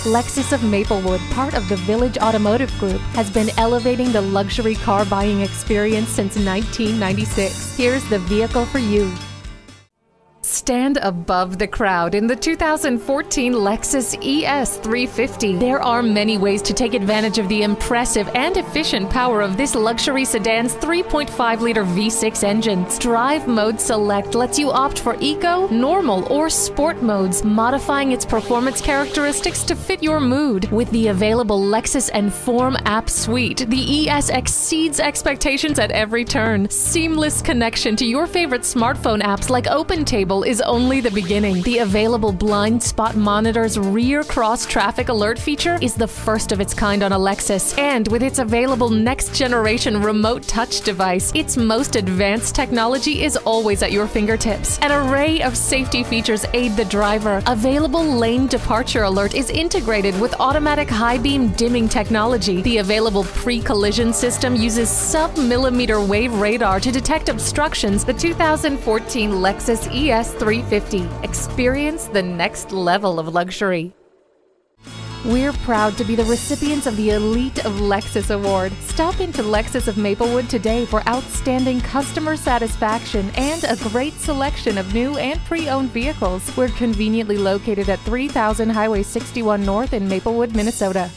Lexus of Maplewood, part of the Village Automotive Group, has been elevating the luxury car buying experience since 1996. Here's the vehicle for you. Stand above the crowd in the 2014 Lexus ES350. There are many ways to take advantage of the impressive and efficient power of this luxury sedan's 3.5-liter V6 engine. Drive Mode Select lets you opt for Eco, Normal, or Sport modes, modifying its performance characteristics to fit your mood. With the available Lexus Enform app suite, the ES exceeds expectations at every turn. Seamless connection to your favorite smartphone apps like OpenTable is only the beginning. The available blind spot monitor's rear cross traffic alert feature is the first of its kind on a Lexus, and with its available next generation remote touch device, its most advanced technology is always at your fingertips. An array of safety features aid the driver. Available lane departure alert is integrated with automatic high beam dimming technology. The available pre-collision system uses sub-millimeter wave radar to detect obstructions. The 2014 Lexus ES350. Experience the next level of luxury. We're proud to be the recipients of the Elite of Lexus Award. Stop into Lexus of Maplewood today for outstanding customer satisfaction and a great selection of new and pre-owned vehicles. We're conveniently located at 3000 Highway 61 North in Maplewood, Minnesota.